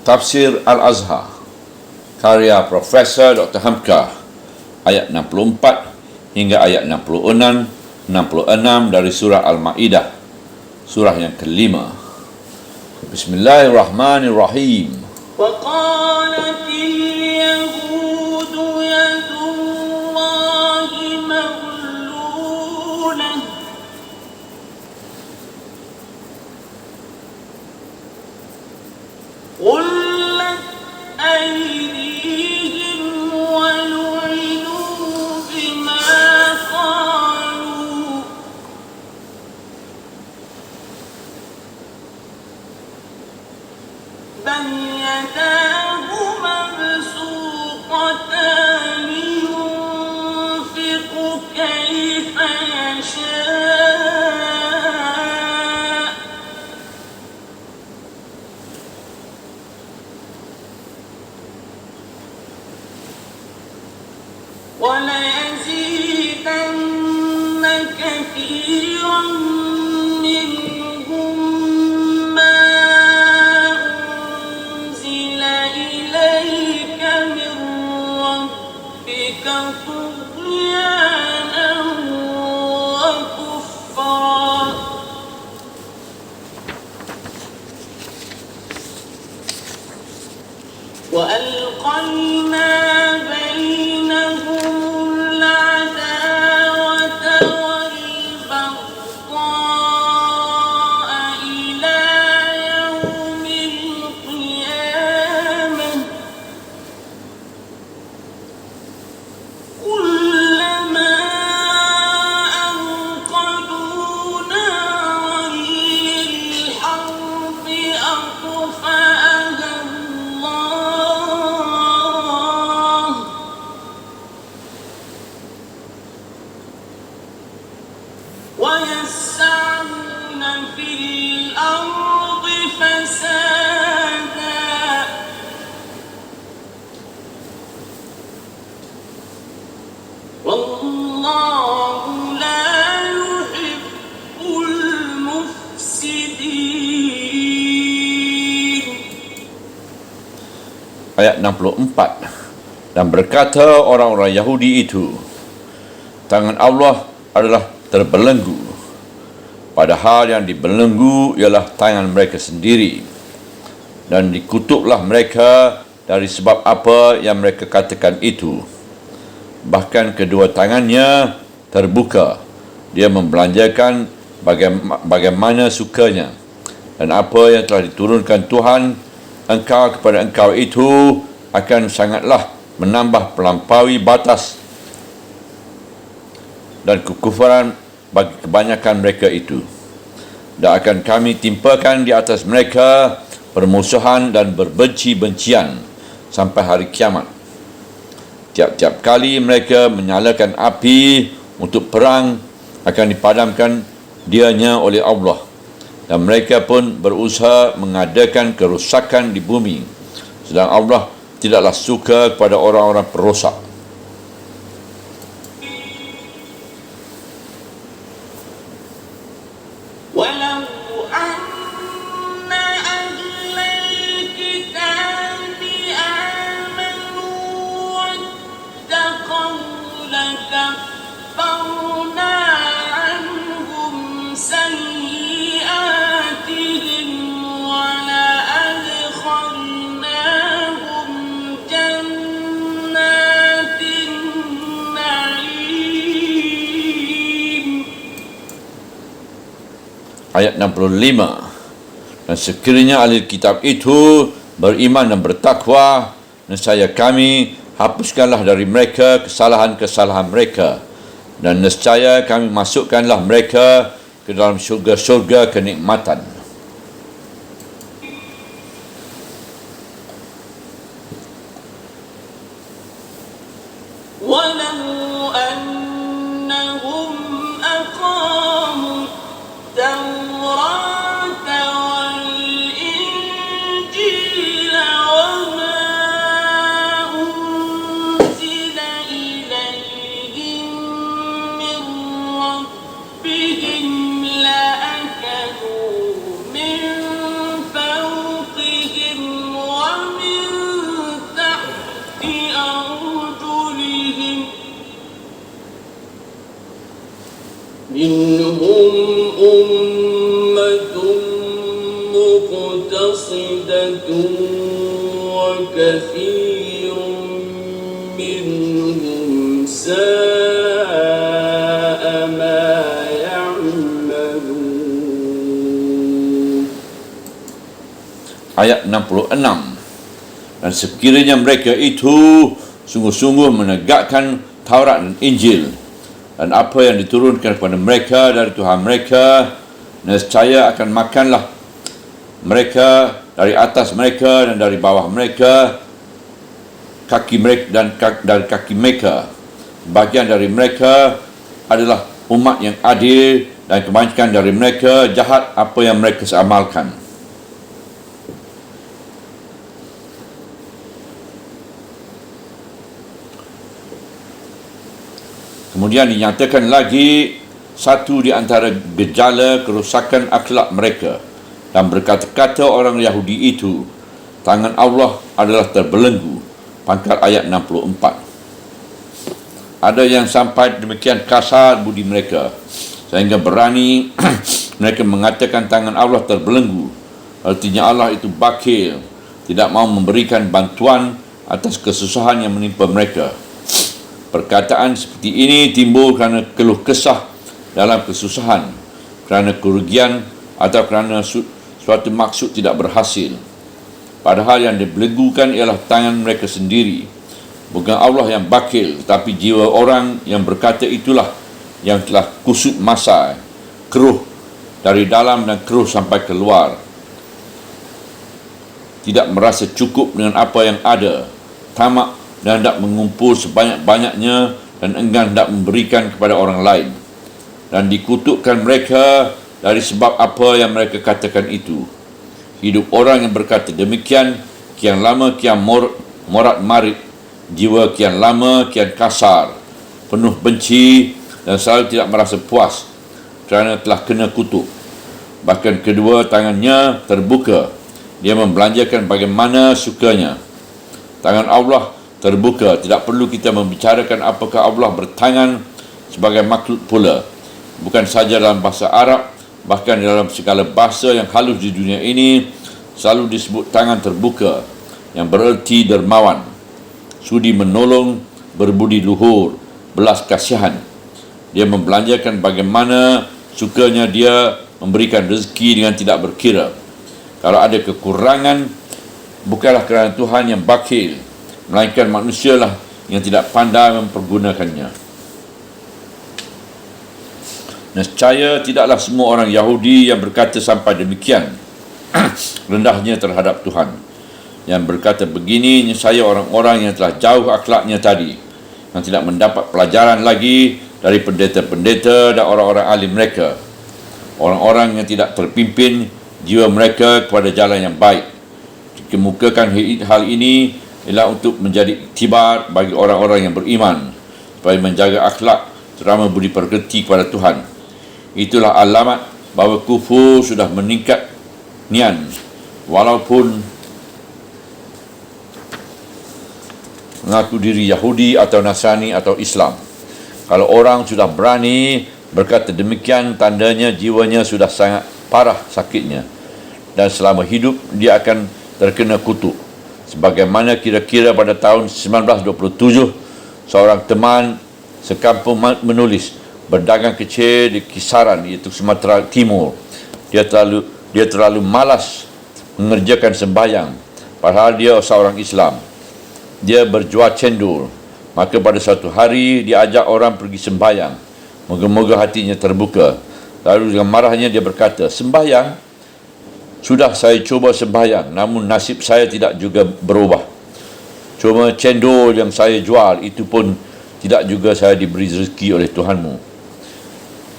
Tafsir Al-Azhar karya Profesor Dr. Hamka, ayat 64 hingga ayat 66 dari surah Al-Ma'idah, surah yang kelima. Bismillahirrahmanirrahim. وقالت اليهود يد الله مغلولة غلت أيديهم ولعنوا بما قالوا بل يداه مبسوطتان ينفق كيف يشاء وليزيدن كثيرا منهم ما أنزل إليك من ربك طغيانا وكفرا وألقينا بينهم العداوة والبغضاء إلى يوم القيامة كلما أوقدوا نارا للحرب أطفأها الله ويسعون في الأرض فسادا والله لا يحب المفسدين. Ayat 64. Dan berkata orang-orang Yahudi itu, tangan Allah adalah terbelenggu, padahal yang dibelenggu ialah tangan mereka sendiri, dan dikutuklah mereka dari sebab apa yang mereka katakan itu. Bahkan kedua tangannya terbuka, dia membelanjakan bagaimana sukanya, dan apa yang telah diturunkan Tuhan engkau kepada engkau itu akan sangatlah menambah melampaui batas dan kekufuran bagi kebanyakan mereka itu. Dan akan kami timpakan di atas mereka permusuhan dan berbenci-bencian sampai hari kiamat. Tiap-tiap kali mereka menyalakan api untuk perang, akan dipadamkan dianya oleh Allah, dan mereka pun berusaha mengadakan kerosakan di bumi, sedang Allah tidaklah suka kepada orang-orang perosak. ولو أن أهل الكتاب آمنوا واتقوا لكفرنا عنهم سيئاتهم ولأدخلناهم جنات النعيم. Ayat 65. Dan sekiranya ahli kitab itu beriman dan bertakwa, nescaya kami hapuskanlah dari mereka kesalahan-kesalahan mereka, dan nescaya kami masukkanlah mereka ke dalam syurga-syurga kenikmatan. ولو أنهم أقاموا التوراة والإنجيل وما أنزل إليهم من ربهم لأكلوا من فوقهم مقتصدة وكثير منهم ساء ما يعملون. Ayat 66. Dan sekiranya mereka itu sungguh-sungguh menegakkan Taurat dan Injil dan apa yang diturunkan kepada mereka dari Tuhan mereka, nescaya akan makanlah mereka dari atas mereka dan dari bawah mereka, kaki mereka dan dari kaki mereka. Bagian dari mereka adalah umat yang adil dan kebanyakan dari mereka jahat apa yang mereka amalkan. Kemudian dinyatakan lagi satu di antara gejala kerosakan akhlak mereka, dan berkata-kata orang Yahudi itu, tangan Allah adalah terbelenggu. Pangkal ayat 64. Ada yang sampai demikian kasar budi mereka sehingga berani mereka mengatakan tangan Allah terbelenggu. Artinya Allah itu bakhil, tidak mau memberikan bantuan atas kesusahan yang menimpa mereka. Perkataan seperti ini timbul kerana keluh kesah dalam kesusahan, kerana kerugian atau kerana suatu maksud tidak berhasil. Padahal yang dibelenggukan ialah tangan mereka sendiri. Bukan Allah yang bakhil, tetapi jiwa orang yang berkata itulah yang telah kusut masa, keruh dari dalam dan keruh sampai keluar. Tidak merasa cukup dengan apa yang ada, tamak dan hendak mengumpul sebanyak-banyaknya dan enggan hendak memberikan kepada orang lain. Dan dikutukkan mereka dari sebab apa yang mereka katakan itu. Hidup orang yang berkata demikian kian lama kian morat-marit, jiwa kian lama kian kasar, penuh benci dan selalu tidak merasa puas kerana telah kena kutuk. Bahkan kedua tangannya terbuka, dia membelanjakan bagaimana sukanya. Tangan Allah terbuka, tidak perlu kita membicarakan apakah Allah bertangan sebagai makhluk pula. Bukan saja dalam bahasa Arab, bahkan dalam segala bahasa yang halus di dunia ini selalu disebut tangan terbuka, yang bererti dermawan, sudi menolong, berbudi luhur, belas kasihan. Dia membelanjakan bagaimana sukanya, dia memberikan rezeki dengan tidak berkira. Kalau ada kekurangan, bukanlah kerana Tuhan yang bakhil, melainkan manusialah yang tidak pandai mempergunakannya. Nescaya tidaklah semua orang Yahudi yang berkata sampai demikian rendahnya terhadap Tuhan. Yang berkata begini, nescaya orang-orang yang telah jauh akhlaknya tadi, yang tidak mendapat pelajaran lagi dari pendeta-pendeta dan orang-orang alim mereka, orang-orang yang tidak terpimpin jiwa mereka kepada jalan yang baik. Dikemukakan hal ini ialah untuk menjadi iktibar bagi orang-orang yang beriman supaya menjaga akhlak terutama budi pekerti kepada Tuhan. Itulah alamat bahawa kufur sudah meningkat nian, walaupun mengaku diri Yahudi atau Nasrani atau Islam. Kalau orang sudah berani berkata demikian, tandanya jiwanya sudah sangat parah sakitnya, dan selama hidup dia akan terkena kutuk. Sebagaimana kira-kira pada tahun 1927, seorang teman sekampung menulis, berdagang kecil di kisaran, iaitu Sumatera Timur. Dia terlalu malas mengerjakan sembahyang, padahal dia seorang Islam. Dia berjual cendol. Maka pada suatu hari dia ajak orang pergi sembahyang. Moga-moga hatinya terbuka. Lalu dengan marahnya dia berkata, sembahyang? Sudah saya cuba sembahyang, namun nasib saya tidak juga berubah. Cuma cendol yang saya jual itu pun tidak juga saya diberi rezeki oleh Tuhanmu.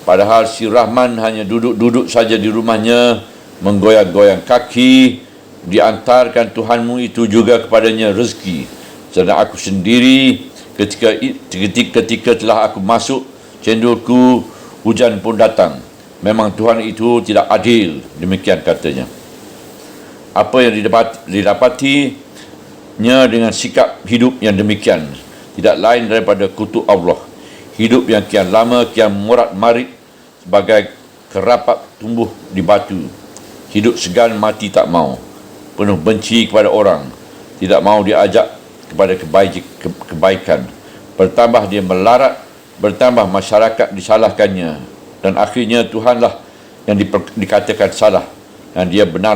Padahal si Rahman hanya duduk-duduk saja di rumahnya, menggoyang-goyang kaki, diantarkan Tuhanmu itu juga kepadanya rezeki. Sedang aku sendiri ketika telah aku masuk cendolku, hujan pun datang. Memang Tuhan itu tidak adil, demikian katanya. Apa yang didapatinya dengan sikap hidup yang demikian tidak lain daripada kutuk Allah. Hidup yang kian lama kian morat-marit sebagai kerapat tumbuh di batu. hidup segan mati tak mau, penuh benci kepada orang, tidak mau diajak kepada kebaikan. Bertambah dia melarat, bertambah masyarakat disalahkannya, dan akhirnya Tuhanlah yang dikatakan salah, dan dia benar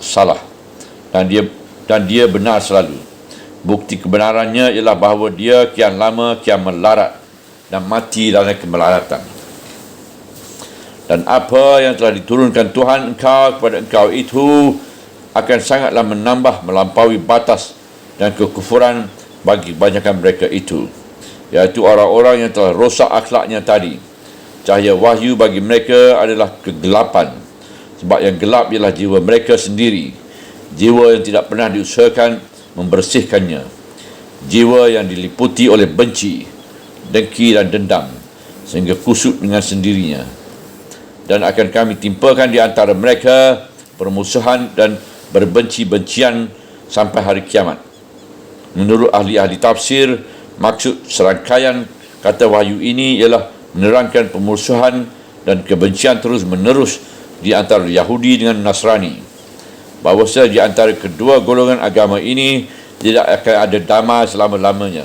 salah, dan dia benar selalu. Bukti kebenarannya ialah bahawa dia kian lama kian melarat dan mati dalam kemelaratan. Dan apa yang telah diturunkan Tuhan engkau kepada engkau itu akan sangatlah menambah melampaui batas dan kekufuran bagi kebanyakan mereka itu, iaitu orang-orang yang telah rosak akhlaknya tadi. Cahaya wahyu bagi mereka adalah kegelapan, sebab yang gelap ialah jiwa mereka sendiri, jiwa yang tidak pernah diusahakan membersihkannya, jiwa yang diliputi oleh benci, dengki dan dendam, sehingga kusut dengan sendirinya. Dan akan kami timpakan di antara mereka permusuhan dan berbenci-bencian sampai hari kiamat. Menurut ahli-ahli tafsir, maksud serangkaian kata wahyu ini ialah menerangkan permusuhan dan kebencian terus menerus di antara Yahudi dengan Nasrani. Bahawasanya di antara kedua golongan agama ini tidak akan ada damai selama-lamanya.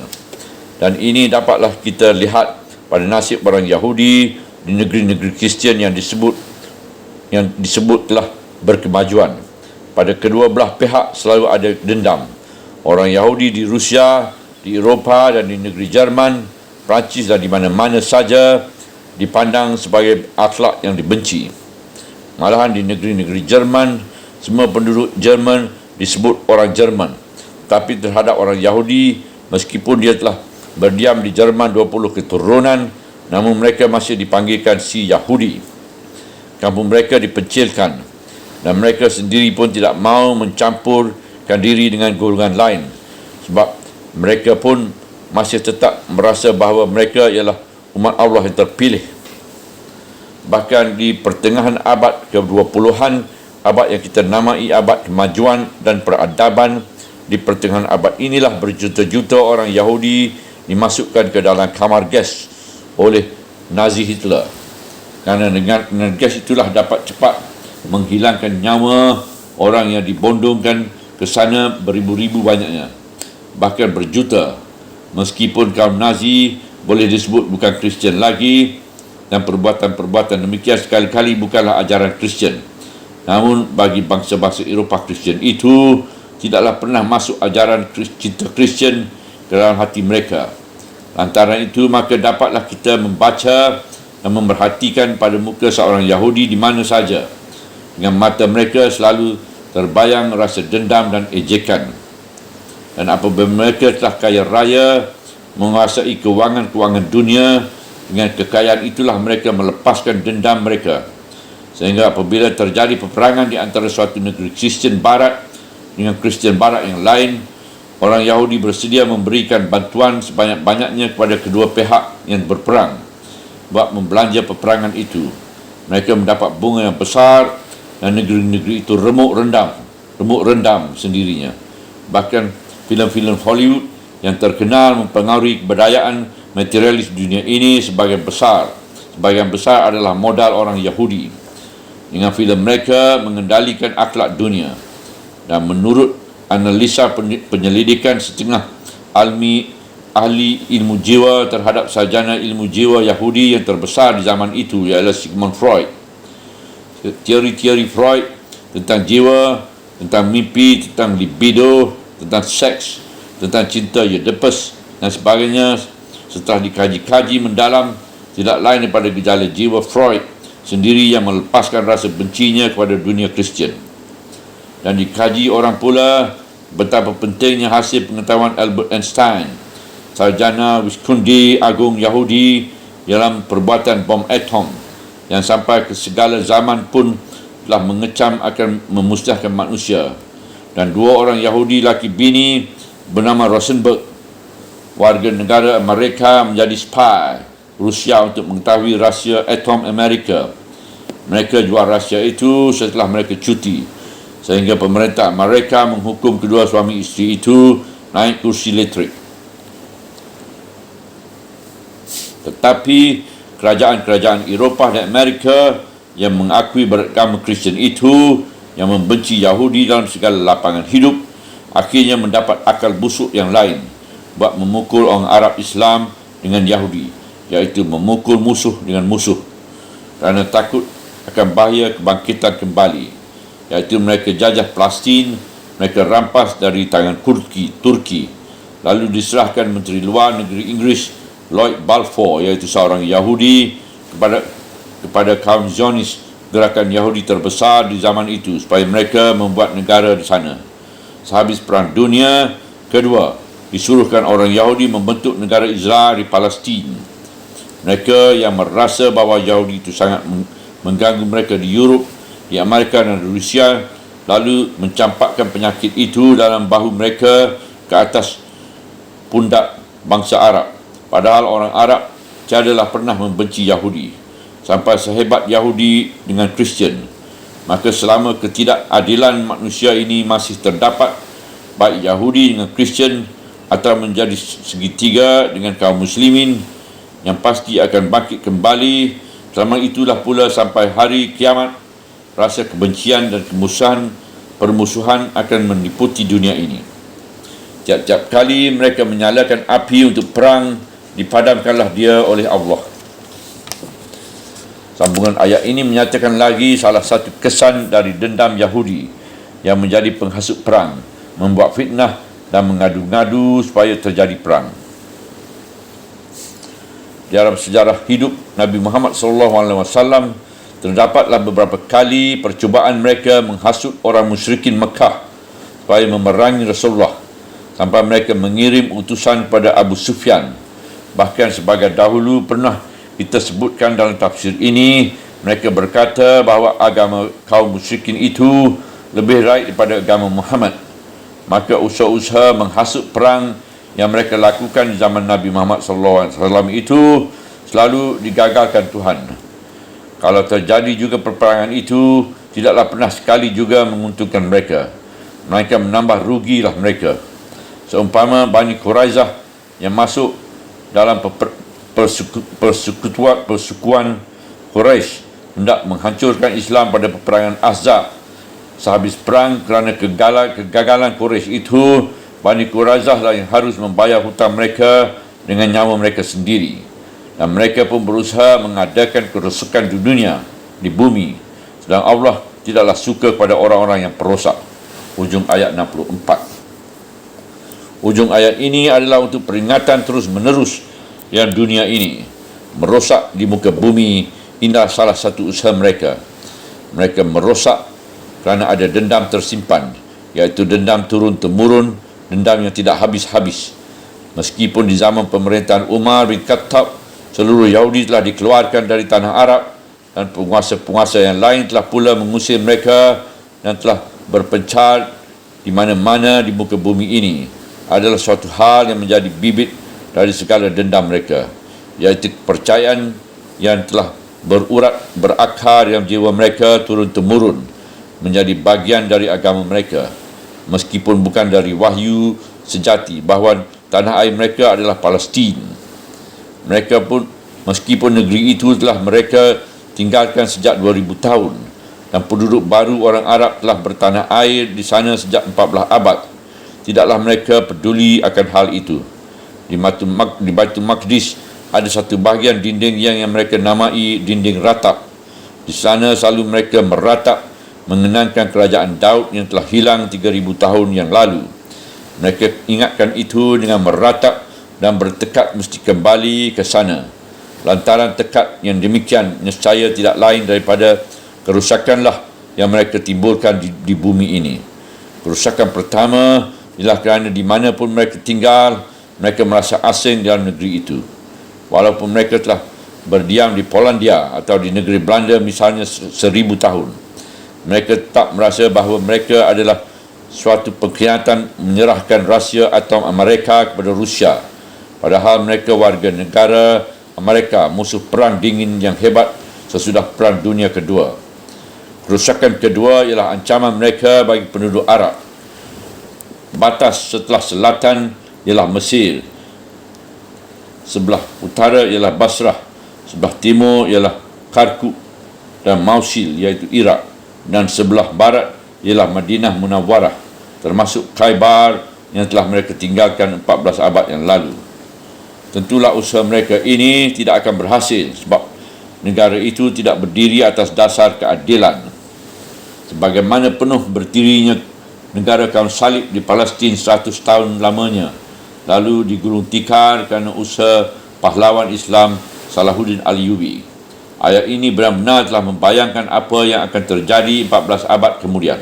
Dan ini dapatlah kita lihat pada nasib orang Yahudi di negeri-negeri Kristian yang disebut telah berkemajuan. Pada kedua belah pihak selalu ada dendam. Orang Yahudi di Rusia, di Eropah dan di negeri Jerman, Perancis dan di mana-mana saja dipandang sebagai akhlak yang dibenci. Malahan di negeri-negeri Jerman, semua penduduk Jerman disebut orang Jerman. Tapi terhadap orang Yahudi, meskipun dia telah berdiam di Jerman 20 keturunan, namun mereka masih dipanggilkan si Yahudi. Kampung mereka dipencilkan, dan mereka sendiri pun tidak mau mencampurkan diri dengan golongan lain, sebab mereka pun masih tetap merasa bahawa mereka ialah umat Allah yang terpilih. Bahkan di pertengahan abad ke-20-an, abad yang kita namai abad kemajuan dan peradaban, di pertengahan abad inilah berjuta-juta orang Yahudi dimasukkan ke dalam kamar gas oleh Nazi Hitler. Kerana dengan gas itulah dapat cepat menghilangkan nyawa orang yang dibondongkan ke sana beribu-ribu banyaknya, bahkan berjuta. Meskipun kaum Nazi boleh disebut bukan Kristian lagi, dan perbuatan-perbuatan demikian sekali-kali bukanlah ajaran Kristian, namun bagi bangsa-bangsa Eropah, Kristian itu tidaklah pernah masuk ajaran cinta Kristian ke dalam hati mereka. Lantaran itu, maka dapatlah kita membaca dan memerhatikan pada muka seorang Yahudi di mana saja, dengan mata mereka selalu terbayang rasa dendam dan ejekan. Dan apabila mereka telah kaya raya, menguasai kewangan-kewangan dunia, dengan kekayaan itulah mereka melepaskan dendam mereka. Sehingga apabila terjadi peperangan di antara suatu negeri Kristian Barat dengan Kristian Barat yang lain, orang Yahudi bersedia memberikan bantuan sebanyak-banyaknya kepada kedua pihak yang berperang buat membelanja peperangan itu. Mereka mendapat bunga yang besar, dan negeri-negeri itu remuk rendam sendirinya. Bahkan filem-filem Hollywood yang terkenal mempengaruhi kebudayaan materialis dunia ini sebagian besar adalah modal orang Yahudi. Dengan filem mereka mengendalikan akhlak dunia. Dan menurut analisa penyelidikan setengah ahli ilmu jiwa terhadap sarjana ilmu jiwa Yahudi yang terbesar di zaman itu, ialah Sigmund Freud. Teori-teori Freud tentang jiwa, tentang mimpi, tentang libido, tentang seks, tentang cinta Oedipus dan sebagainya, setelah dikaji-kaji mendalam, tidak lain daripada gejala jiwa Freud sendiri yang melepaskan rasa bencinya kepada dunia Kristian. Dan dikaji orang pula betapa pentingnya hasil pengetahuan Albert Einstein, sarjana Viskundi Agung Yahudi, dalam perbuatan bom atom yang sampai ke segala zaman pun telah mengecam akan memusnahkan manusia. Dan dua orang Yahudi laki bini bernama Rosenberg, warga negara Amerika, menjadi spy Rusia untuk mengetahui rahsia atom Amerika. Mereka jual rahsia itu setelah mereka cuti, sehingga pemerintah Amerika menghukum kedua suami isteri itu naik kursi elektrik. Tetapi kerajaan-kerajaan Eropah dan Amerika yang mengakui beragama Kristian itu yang membenci Yahudi dalam segala lapangan hidup akhirnya mendapat akal busuk yang lain buat memukul orang Arab Islam dengan Yahudi, iaitu memukul musuh dengan musuh, kerana takut akan bahaya kebangkitan kembali, iaitu mereka jajah Palestin, mereka rampas dari tangan Turki, lalu diserahkan Menteri Luar Negeri Inggeris Lloyd Balfour, iaitu seorang Yahudi, kepada kaum Zionis, gerakan Yahudi terbesar di zaman itu, supaya mereka membuat negara di sana. Sehabis Perang Dunia Kedua, disuruhkan orang Yahudi membentuk negara Israel di Palestin. Mereka yang merasa bahawa Yahudi itu sangat mengganggu mereka di Europe, di Amerika dan di Rusia, lalu mencampakkan penyakit itu dalam bahu mereka ke atas pundak bangsa Arab. Padahal orang Arab tiadalah pernah membenci Yahudi sampai sehebat Yahudi dengan Kristian. Maka selama ketidakadilan manusia ini masih terdapat, baik Yahudi dengan Kristian atau menjadi segitiga dengan kaum muslimin, yang pasti akan bangkit kembali. Selama itulah pula sampai hari kiamat, rasa kebencian dan permusuhan akan meliputi dunia ini. Tiap-tiap kali mereka menyalakan api untuk perang, dipadamkanlah dia oleh Allah. Sambungan ayat ini menyatakan lagi salah satu kesan dari dendam Yahudi yang menjadi penghasut perang, membuat fitnah dan mengadu-ngadu supaya terjadi perang. Dalam sejarah hidup Nabi Muhammad SAW, terdapatlah beberapa kali percubaan mereka menghasut orang musyrikin Mekah supaya memerangi Rasulullah, sampai mereka mengirim utusan pada Abu Sufyan. Bahkan sebagai dahulu pernah kita sebutkan dalam tafsir ini, mereka berkata bahawa agama kaum musyrikin itu lebih baik daripada agama Muhammad. Maka usaha-usaha menghasut perang yang mereka lakukan di zaman Nabi Muhammad SAW itu selalu digagalkan Tuhan. Kalau terjadi juga peperangan itu, tidaklah pernah sekali juga menguntungkan mereka, melainkan menambah rugilah mereka. Seumpama Bani Quraizah yang masuk dalam persekutuan Quraisy hendak menghancurkan Islam pada peperangan Ahzab. Sehabis perang, kerana kegagalan Quraisy itu, Bani Quraizah lah yang harus membayar hutang mereka dengan nyawa mereka sendiri. Dan mereka pun berusaha mengadakan kerosakan di dunia, di bumi. Sedang Allah tidaklah suka pada orang-orang yang perosak. Ujung ayat 64. Ujung ayat ini adalah untuk peringatan terus-menerus yang dunia ini merosak di muka bumi. Inilah salah satu usaha mereka. Mereka merosak kerana ada dendam tersimpan, iaitu dendam turun-temurun, dendam yang tidak habis-habis. Meskipun di zaman pemerintahan Umar bin Khattab, seluruh Yahudi telah dikeluarkan dari tanah Arab dan penguasa-penguasa yang lain telah pula mengusir mereka dan telah berpencar di mana-mana di muka bumi ini, adalah suatu hal yang menjadi bibit dari segala dendam mereka, iaitu kepercayaan yang telah berakar dalam jiwa mereka turun-temurun, menjadi bagian dari agama mereka, meskipun bukan dari wahyu sejati bahawa tanah air mereka adalah Palestin. Mereka pun, meskipun negeri itu telah mereka tinggalkan sejak 2000 tahun dan penduduk baru orang Arab telah bertanah air di sana sejak 14 abad, tidaklah mereka peduli akan hal itu. Di Baitul Maqdis ada satu bahagian dinding yang mereka namai dinding ratap. Di sana selalu mereka meratap mengenangkan kerajaan Daud yang telah hilang 3000 tahun yang lalu. Mereka ingatkan itu dengan meratap dan bertekad mesti kembali ke sana. Lantaran tekad yang demikian, nescaya tidak lain daripada kerusakanlah yang mereka timbulkan di bumi ini. Kerusakan pertama ialah kerana di mana pun mereka tinggal, mereka merasa asing dalam negeri itu. Walaupun mereka telah berdiam di Polandia atau di negeri Belanda misalnya 1000 tahun, mereka tak merasa bahawa mereka adalah suatu pengkhianatan menyerahkan rahsia atom Amerika kepada Rusia. Padahal mereka warga negara Amerika, musuh perang dingin yang hebat sesudah Perang Dunia Kedua. Kerusakan kedua ialah ancaman mereka bagi penduduk Arab. Batas setelah selatan ialah Mesir, sebelah utara ialah Basrah, sebelah timur ialah Kirkuk dan Mosul iaitu Iraq, dan sebelah barat ialah Madinah Munawwarah, termasuk Khaybar yang telah mereka tinggalkan 14 abad yang lalu. Tentulah usaha mereka ini tidak akan berhasil sebab negara itu tidak berdiri atas dasar keadilan. Sebagaimana penuh berdirinya negara kaum salib di Palestin 100 tahun lamanya, lalu digulung tikar kerana usaha pahlawan Islam Salahuddin Ayyubi. Ayat ini benar-benar telah membayangkan apa yang akan terjadi 14 abad kemudian.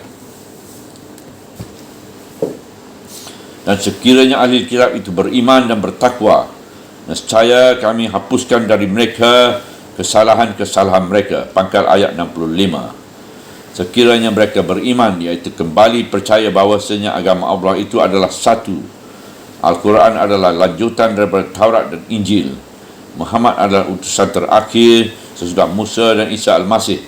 Dan sekiranya ahli kitab itu beriman dan bertakwa, nescaya kami hapuskan dari mereka kesalahan-kesalahan mereka. Pangkal ayat 65. Sekiranya mereka beriman, iaitu kembali percaya bahawasanya agama Allah itu adalah satu. Al-Quran adalah lanjutan daripada Taurat dan Injil. Muhammad adalah utusan terakhir sesudah Musa dan Isa Al-Masih.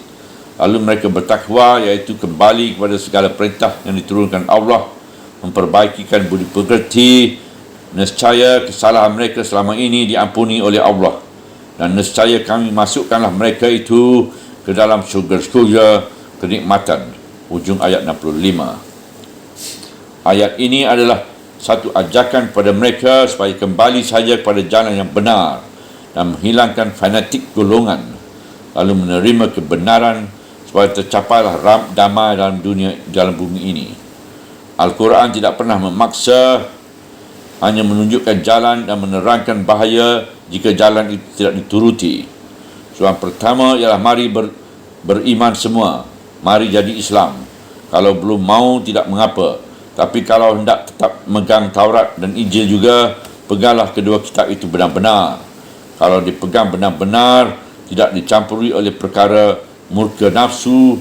Lalu mereka bertakwa, iaitu kembali kepada segala perintah yang diturunkan Allah, memperbaikikan budi pekerti, nescaya kesalahan mereka selama ini diampuni oleh Allah, dan nescaya kami masukkanlah mereka itu ke dalam syurga-syurga kenikmatan. Ujung ayat 65. Ayat ini adalah satu ajakan kepada mereka supaya kembali saja kepada jalan yang benar dan menghilangkan fanatik golongan, lalu menerima kebenaran supaya tercapailah damai dalam dunia, dalam bumi ini. Al-Quran tidak pernah memaksa, hanya menunjukkan jalan dan menerangkan bahaya jika jalan itu tidak dituruti. Soalan pertama ialah mari beriman semua, mari jadi Islam. Kalau belum mau, tidak mengapa. Tapi kalau hendak tetap memegang Taurat dan Injil juga, peganglah kedua kitab itu benar-benar. Kalau dipegang benar-benar, tidak dicampuri oleh perkara murka nafsu,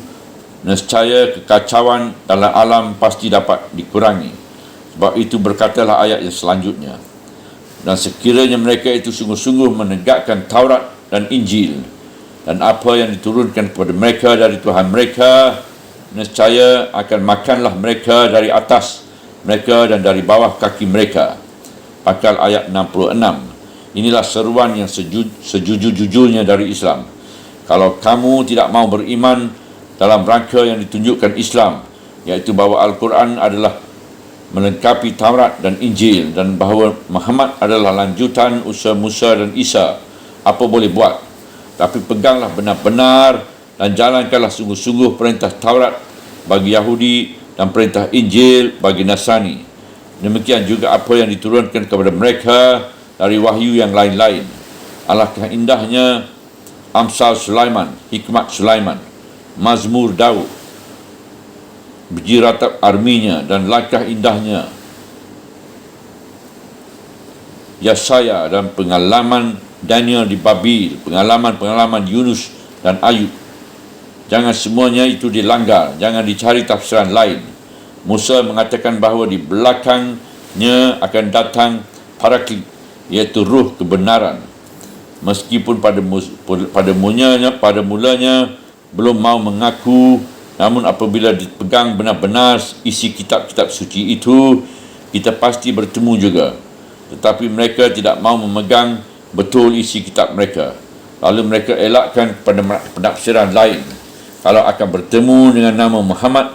nescaya kekacauan dalam alam pasti dapat dikurangi. Sebab itu berkatalah ayat yang selanjutnya, dan sekiranya mereka itu sungguh-sungguh menegakkan Taurat dan Injil dan apa yang diturunkan kepada mereka dari Tuhan mereka, nescaya akan makanlah mereka dari atas mereka dan dari bawah kaki mereka. Pangkal ayat 66. Inilah seruan yang sejujur-jujurnya dari Islam. Kalau kamu tidak mau beriman dalam rangka yang ditunjukkan Islam, iaitu bahawa Al-Quran adalah melengkapi Taurat dan Injil, dan bahawa Muhammad adalah lanjutan usaha Musa dan Isa, apa boleh buat. Tapi peganglah benar-benar dan jalankanlah sungguh-sungguh perintah Taurat bagi Yahudi dan perintah Injil bagi Nasrani. Demikian juga apa yang diturunkan kepada mereka dari wahyu yang lain-lain. Alangkah indahnya Amsal Sulaiman, hikmat Sulaiman, Mazmur Daud, biji ratap arminya, dan langkah indahnya Yesaya, dan pengalaman Daniel di Babil, pengalaman Yunus dan Ayub. Jangan semuanya itu dilanggar, jangan dicari tafsiran lain. Musa mengatakan bahawa di belakangnya akan datang Paraklit, iaitu ruh kebenaran. Meskipun pada mulanya belum mau mengaku, namun apabila dipegang benar-benar isi kitab-kitab suci itu, kita pasti bertemu juga. Tetapi mereka tidak mau memegang betul isi kitab mereka. Lalu mereka elakkan pada penafsiran lain. Kalau akan bertemu dengan nama Muhammad,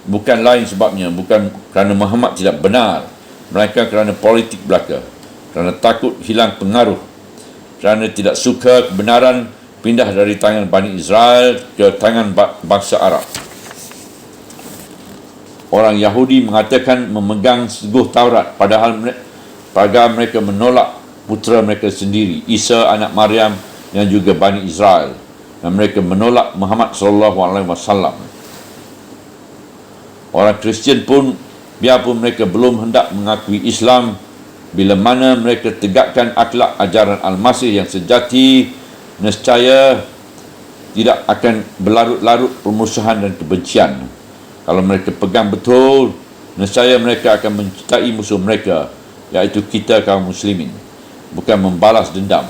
bukan lain sebabnya, bukan kerana Muhammad tidak benar, melainkan kerana politik belaka, kerana takut hilang pengaruh, kerana tidak suka kebenaran pindah dari tangan Bani Israel ke tangan bangsa Arab. Orang Yahudi mengatakan memegang teguh Taurat, padahal mereka menolak putera mereka sendiri, Isa anak Maryam, dan juga Bani Israel, dan mereka menolak Muhammad SAW. Orang Kristian pun, biarpun mereka belum hendak mengakui Islam, bila mana mereka tegakkan akhlak ajaran Al-Masih yang sejati, nescaya tidak akan berlarut-larut permusuhan dan kebencian. Kalau mereka pegang betul, nescaya mereka akan mencintai musuh mereka, iaitu kita kaum muslimin, bukan membalas dendam.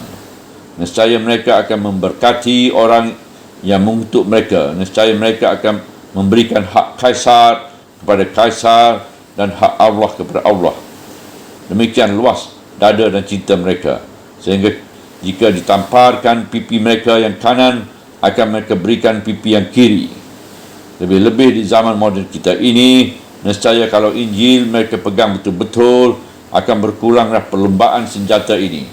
Nescaya mereka akan memberkati orang yang mengutuk mereka. Nescaya mereka akan memberikan hak Kaisar kepada Kaisar dan hak Allah kepada Allah. Demikian luas dada dan cinta mereka, sehingga jika ditamparkan pipi mereka yang kanan, akan mereka berikan pipi yang kiri. Lebih-lebih di zaman moden kita ini, nescaya kalau Injil mereka pegang betul-betul, akan berkuranglah perlombaan senjata ini.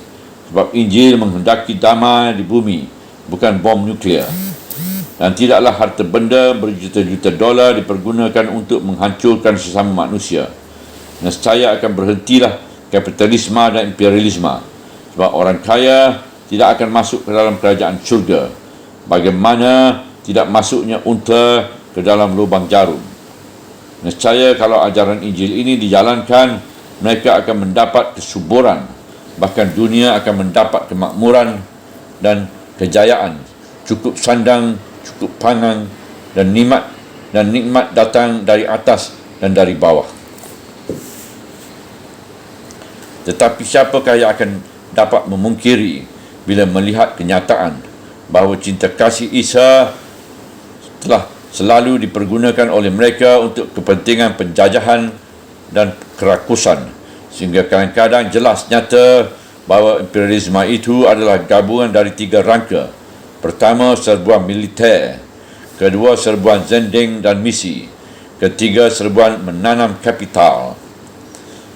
Sebab Injil menghendaki damai di bumi, bukan bom nuklear. Dan tidaklah harta benda berjuta-juta dolar dipergunakan untuk menghancurkan sesama manusia. Nescaya akan berhentilah kapitalisme dan imperialisme. Sebab orang kaya tidak akan masuk ke dalam kerajaan syurga. Bagaimana tidak masuknya unta ke dalam lubang jarum. Nescaya kalau ajaran Injil ini dijalankan, mereka akan mendapat kesuburan. Bahkan dunia akan mendapat kemakmuran dan kejayaan. Cukup sandang, cukup pangan dan nikmat datang dari atas dan dari bawah. Tetapi siapakah yang akan dapat memungkiri bila melihat kenyataan bahawa cinta kasih Isa telah selalu dipergunakan oleh mereka untuk kepentingan penjajahan dan kerakusan, sehingga kadang-kadang jelas nyata bahawa imperialisme itu adalah gabungan dari 3 rangka. Pertama, serbuan militer. Kedua, serbuan zending dan misi. Ketiga, serbuan menanam kapital.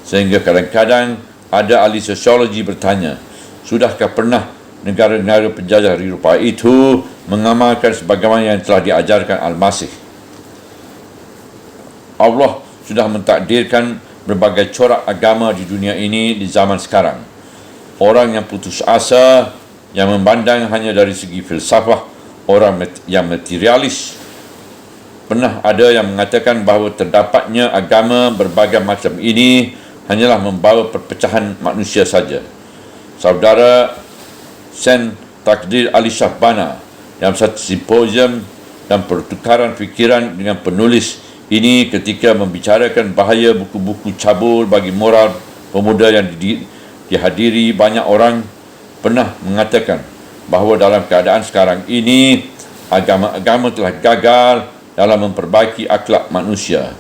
Sehingga kadang-kadang ada ahli sosiologi bertanya, sudahkah pernah negara-negara penjajah Eropah itu mengamalkan sebagaimana yang telah diajarkan Al-Masih? Allah sudah mentakdirkan berbagai corak agama di dunia ini di zaman sekarang. Orang yang putus asa, yang memandang hanya dari segi filsafah, orang yang materialis. Pernah ada yang mengatakan bahawa terdapatnya agama berbagai macam ini hanyalah membawa perpecahan manusia saja. Saudara Sen Takdir Ali Shahbana dalam satu simposium dan pertukaran fikiran dengan penulis ini ketika membicarakan bahaya buku-buku cabul bagi moral pemuda yang dihadiri banyak orang, pernah mengatakan bahawa dalam keadaan sekarang ini agama-agama telah gagal dalam memperbaiki akhlak manusia.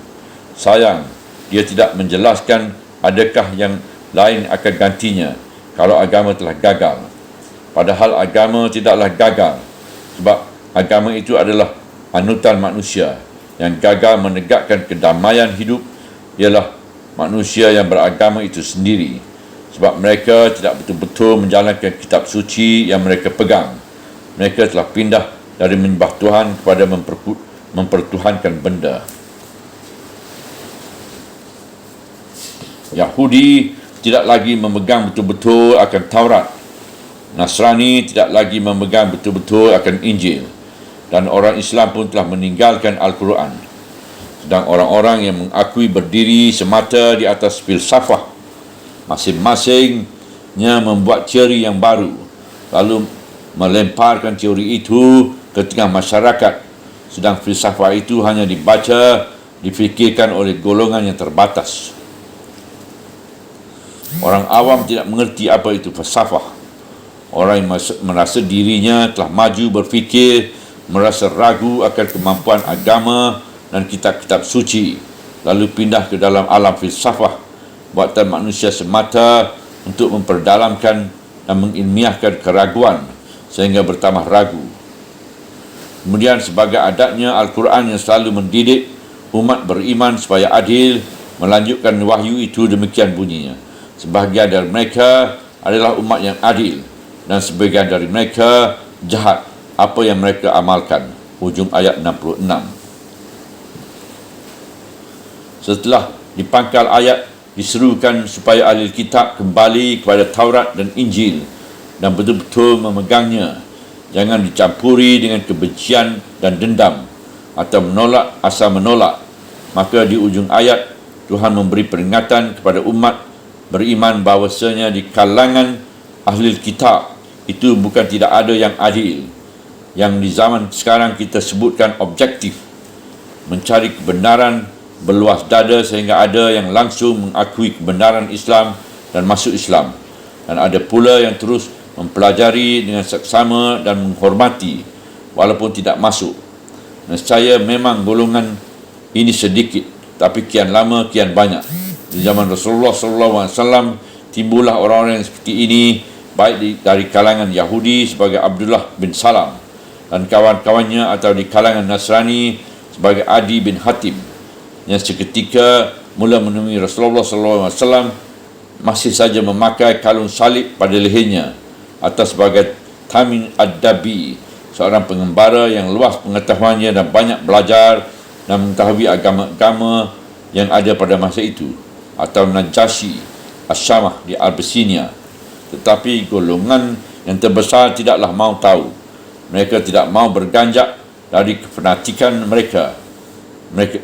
Sayang, dia tidak menjelaskan adakah yang lain akan gantinya kalau agama telah gagal. Padahal agama tidaklah gagal, sebab agama itu adalah anutan manusia. Yang gagal menegakkan kedamaian hidup ialah manusia yang beragama itu sendiri, sebab mereka tidak betul-betul menjalankan kitab suci yang mereka pegang. Mereka telah pindah dari menyembah Tuhan kepada mempertuhankan benda. Yahudi tidak lagi memegang betul-betul akan Taurat. Nasrani tidak lagi memegang betul-betul akan Injil. Dan orang Islam pun telah meninggalkan Al-Quran. Sedang orang-orang yang mengakui berdiri semata di atas filsafah, masing-masingnya membuat teori yang baru, lalu melemparkan teori itu ke tengah masyarakat. Sedang filsafah itu hanya dibaca, difikirkan oleh golongan yang terbatas. Orang awam tidak mengerti apa itu falsafah. Orang yang merasa dirinya telah maju berfikir, merasa ragu akan kemampuan agama dan kitab-kitab suci, lalu pindah ke dalam alam filsafah, buatan manusia semata untuk memperdalamkan dan mengilmiahkan keraguan sehingga bertambah ragu. Kemudian sebagai adatnya, Al-Quran yang selalu mendidik umat beriman supaya adil, melanjutkan wahyu itu demikian bunyinya. Sebahagian dari mereka adalah umat yang adil dan sebagian dari mereka jahat apa yang mereka amalkan. Hujung ayat 66. Setelah dipangkal ayat, diserukan supaya ahli kitab kembali kepada Taurat dan Injil dan betul-betul memegangnya. Jangan dicampuri dengan kebencian dan dendam atau menolak asal menolak. Maka di ujung ayat Tuhan memberi peringatan kepada umat beriman bahawasanya di kalangan ahli kitab itu bukan tidak ada yang adil, yang di zaman sekarang kita sebutkan objektif, mencari kebenaran berluas dada sehingga ada yang langsung mengakui kebenaran Islam dan masuk Islam, dan ada pula yang terus mempelajari dengan seksama dan menghormati walaupun tidak masuk. Nescaya memang golongan ini sedikit, tapi kian lama kian banyak. Di zaman Rasulullah SAW timbullah orang-orang yang seperti ini, baik dari kalangan Yahudi sebagai Abdullah bin Salam dan kawan-kawannya atau di kalangan Nasrani sebagai Adi bin Hatim yang seketika mula menemui Rasulullah SAW masih saja memakai kalung salib pada lehernya, atau sebagai Tamim Ad-Dabi, seorang pengembara yang luas pengetahuannya dan banyak belajar dan mengetahui agama-agama yang ada pada masa itu, atau Najasyi As-Syamah di Abyssinia. Tetapi golongan yang terbesar tidaklah mahu tahu. Mereka tidak mahu berganjak dari kefanatikan mereka.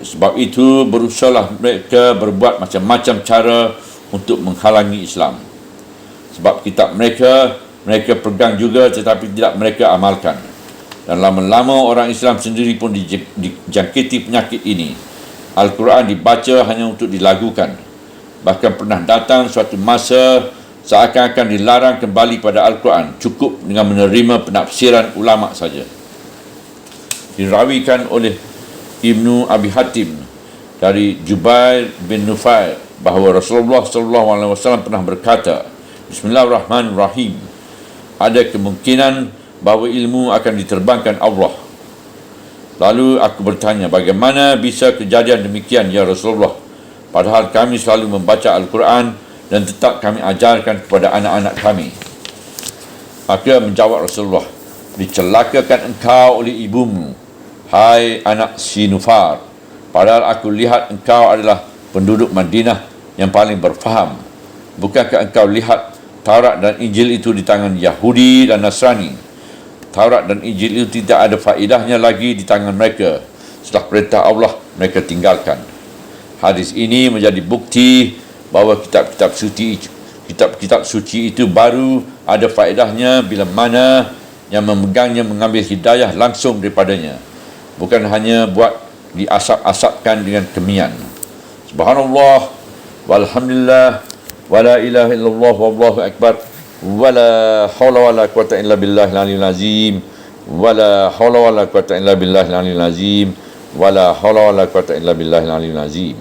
Sebab itu berusahalah mereka berbuat macam-macam cara untuk menghalangi Islam. Sebab kitab mereka pegang juga tetapi tidak mereka amalkan. Dan lama-lama orang Islam sendiri pun dijangkiti penyakit ini. Al-Quran dibaca hanya untuk dilagukan. Bahkan pernah datang suatu masa seakan-akan dilarang kembali pada Al-Quran, cukup dengan menerima penafsiran ulama saja. Dirawikan oleh Ibnu Abi Hatim dari Jubair bin Nufair bahawa Rasulullah SAW pernah berkata, Bismillahirrahmanirrahim, ada kemungkinan bahawa ilmu akan diterbangkan Allah. Lalu aku bertanya, bagaimana bisa kejadian demikian ya Rasulullah, padahal kami selalu membaca Al-Quran dan tetap kami ajarkan kepada anak-anak kami. Maka menjawab Rasulullah, dicelakakan engkau oleh ibumu, hai anak si Nufar, padahal aku lihat engkau adalah penduduk Madinah yang paling berfaham. Bukankah engkau lihat Taurat dan Injil itu di tangan Yahudi dan Nasrani? Taurat dan Injil itu tidak ada faedahnya lagi di tangan mereka. Setelah perintah Allah, mereka tinggalkan. Hadis ini menjadi bukti bahawa kitab-kitab suci itu baru ada faedahnya bila mana yang memegangnya mengambil hidayah langsung daripadanya, bukan hanya buat diasap-asapkan dengan kemian. Subhanallah walhamdulillah wala ilaha illallah wallahu akbar wala hawla wala quwata illa billahil aliyyil azim wala hawla wala quwata illa billahil aliyyil azim wala hawla wala quwata illa billahil aliyyil azim.